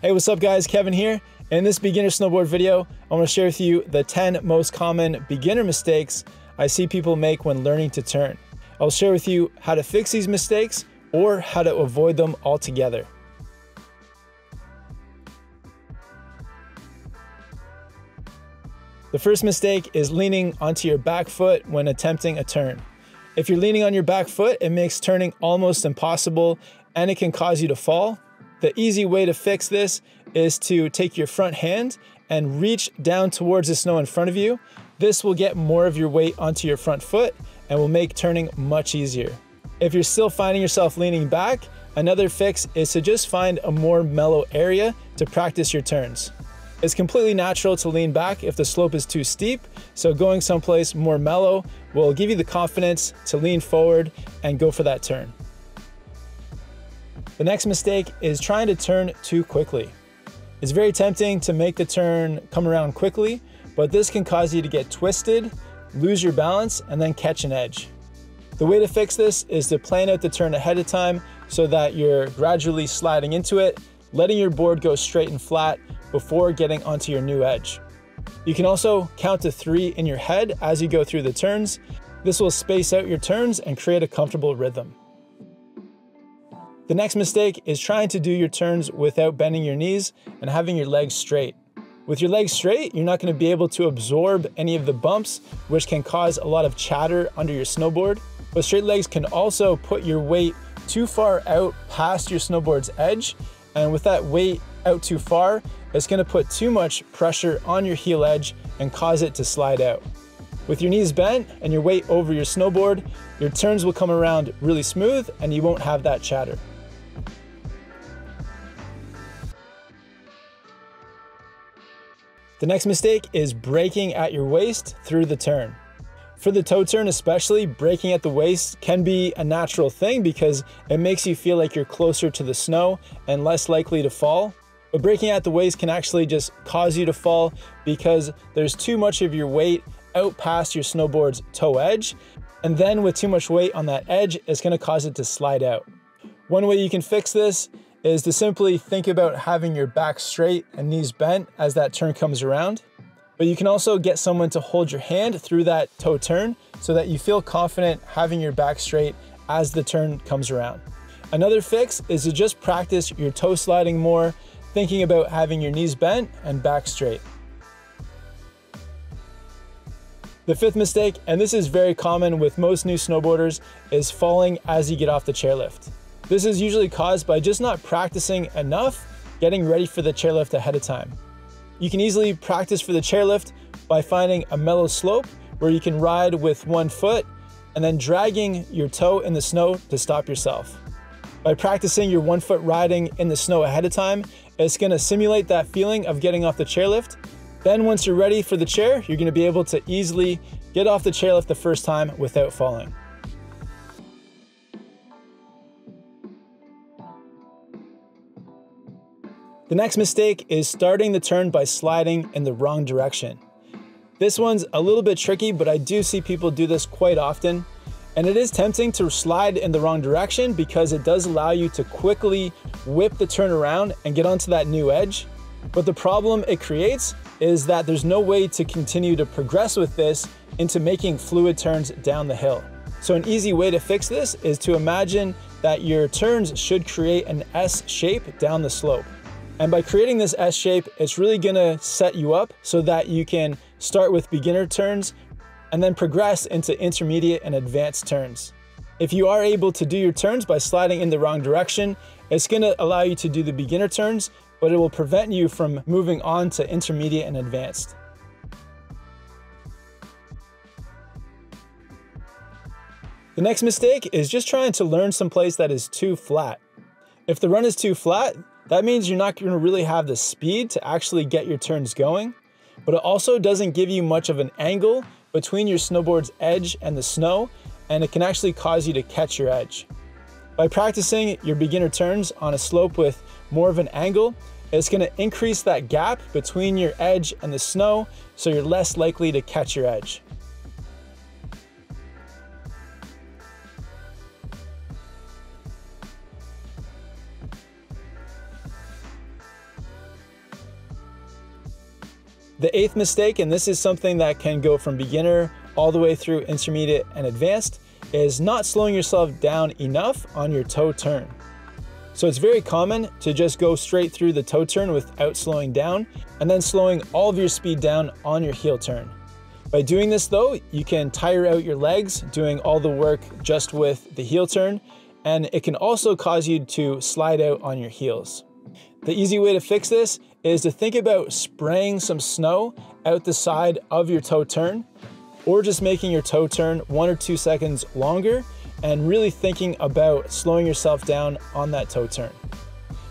Hey, what's up guys, Kevin here. In this beginner snowboard video, I want to share with you the 10 most common beginner mistakes I see people make when learning to turn. I'll share with you how to fix these mistakes or how to avoid them altogether. The first mistake is leaning onto your back foot when attempting a turn. If you're leaning on your back foot, it makes turning almost impossible and it can cause you to fall. The easy way to fix this is to take your front hand and reach down towards the snow in front of you. This will get more of your weight onto your front foot and will make turning much easier. If you're still finding yourself leaning back, another fix is to just find a more mellow area to practice your turns. It's completely natural to lean back if the slope is too steep, so going someplace more mellow will give you the confidence to lean forward and go for that turn. The next mistake is trying to turn too quickly. It's very tempting to make the turn come around quickly, but this can cause you to get twisted, lose your balance, and then catch an edge. The way to fix this is to plan out the turn ahead of time so that you're gradually sliding into it, letting your board go straight and flat before getting onto your new edge. You can also count to 3 in your head as you go through the turns. This will space out your turns and create a comfortable rhythm. The next mistake is trying to do your turns without bending your knees and having your legs straight. With your legs straight, you're not going to be able to absorb any of the bumps, which can cause a lot of chatter under your snowboard. But straight legs can also put your weight too far out past your snowboard's edge, and with that weight out too far, it's going to put too much pressure on your heel edge and cause it to slide out. With your knees bent and your weight over your snowboard, your turns will come around really smooth and you won't have that chatter. The next mistake is braking at your waist through the turn. For the toe turn especially, braking at the waist can be a natural thing because it makes you feel like you're closer to the snow and less likely to fall. But braking at the waist can actually just cause you to fall because there's too much of your weight out past your snowboard's toe edge. And then with too much weight on that edge, it's going to cause it to slide out. One way you can fix this is to simply think about having your back straight and knees bent as that turn comes around. But you can also get someone to hold your hand through that toe turn so that you feel confident having your back straight as the turn comes around. Another fix is to just practice your toe sliding more, thinking about having your knees bent and back straight. The fifth mistake, and this is very common with most new snowboarders, is falling as you get off the chairlift. This is usually caused by just not practicing enough getting ready for the chairlift ahead of time. You can easily practice for the chairlift by finding a mellow slope where you can ride with one foot and then dragging your toe in the snow to stop yourself. By practicing your 1 foot riding in the snow ahead of time, it's going to simulate that feeling of getting off the chairlift. Then once you're ready for the chair, you're going to be able to easily get off the chairlift the first time without falling. The next mistake is starting the turn by sliding in the wrong direction. This one's a little bit tricky, but I do see people do this quite often. And it is tempting to slide in the wrong direction because it does allow you to quickly whip the turn around and get onto that new edge. But the problem it creates is that there's no way to continue to progress with this into making fluid turns down the hill. So an easy way to fix this is to imagine that your turns should create an S shape down the slope. And by creating this S shape, it's really gonna set you up so that you can start with beginner turns and then progress into intermediate and advanced turns. If you are able to do your turns by sliding in the wrong direction, it's gonna allow you to do the beginner turns, but it will prevent you from moving on to intermediate and advanced. The next mistake is just trying to learn someplace that is too flat. If the run is too flat, that means you're not gonna really have the speed to actually get your turns going, but it also doesn't give you much of an angle between your snowboard's edge and the snow, and it can actually cause you to catch your edge. By practicing your beginner turns on a slope with more of an angle, it's going to increase that gap between your edge and the snow, so you're less likely to catch your edge. The eighth mistake, and this is something that can go from beginner all the way through intermediate and advanced, is not slowing yourself down enough on your toe turn. So it's very common to just go straight through the toe turn without slowing down, and then slowing all of your speed down on your heel turn. By doing this though, you can tire out your legs doing all the work just with the heel turn, and it can also cause you to slide out on your heels. The easy way to fix this is to think about spraying some snow out the side of your toe turn, or just making your toe turn 1 or 2 seconds longer and really thinking about slowing yourself down on that toe turn.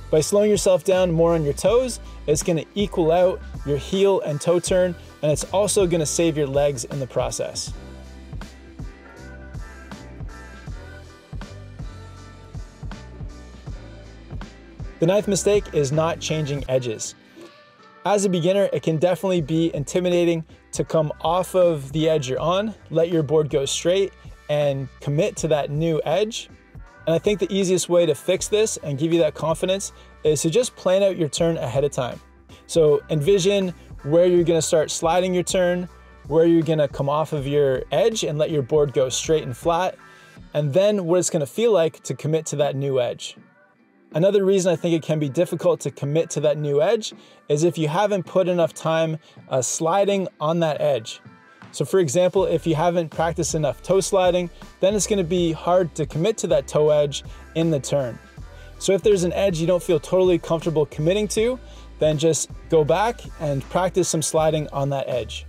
By slowing yourself down more on your toes, it's gonna equal out your heel and toe turn, and it's also gonna save your legs in the process. The ninth mistake is not changing edges. As a beginner, it can definitely be intimidating to come off of the edge you're on, let your board go straight, and commit to that new edge. And I think the easiest way to fix this and give you that confidence is to just plan out your turn ahead of time. So envision where you're gonna start sliding your turn, where you're gonna come off of your edge and let your board go straight and flat, and then what it's gonna feel like to commit to that new edge. Another reason I think it can be difficult to commit to that new edge is if you haven't put enough time sliding on that edge. So for example, if you haven't practiced enough toe sliding, then it's gonna be hard to commit to that toe edge in the turn. So if there's an edge you don't feel totally comfortable committing to, then just go back and practice some sliding on that edge.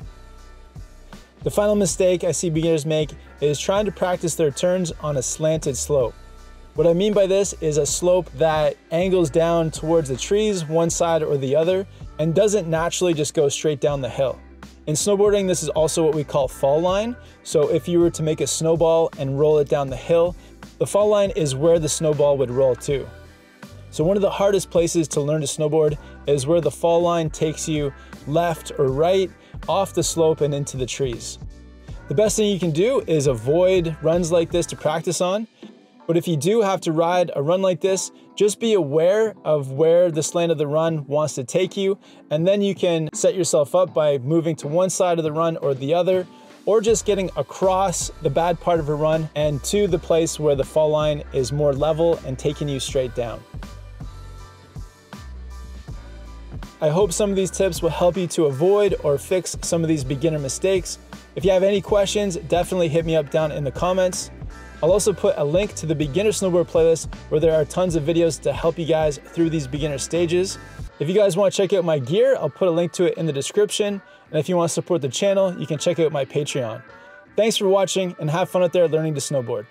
The final mistake I see beginners make is trying to practice their turns on a slanted slope. What I mean by this is a slope that angles down towards the trees, one side or the other, and doesn't naturally just go straight down the hill. In snowboarding, this is also what we call fall line. So if you were to make a snowball and roll it down the hill, the fall line is where the snowball would roll to. So one of the hardest places to learn to snowboard is where the fall line takes you left or right, off the slope and into the trees. The best thing you can do is avoid runs like this to practice on. But if you do have to ride a run like this, just be aware of where the slant of the run wants to take you, and then you can set yourself up by moving to one side of the run or the other, or just getting across the bad part of a run and to the place where the fall line is more level and taking you straight down. I hope some of these tips will help you to avoid or fix some of these beginner mistakes. If you have any questions, definitely hit me up down in the comments. I'll also put a link to the beginner snowboard playlist where there are tons of videos to help you guys through these beginner stages. If you guys want to check out my gear, I'll put a link to it in the description. And if you want to support the channel, you can check out my Patreon. Thanks for watching and have fun out there learning to snowboard.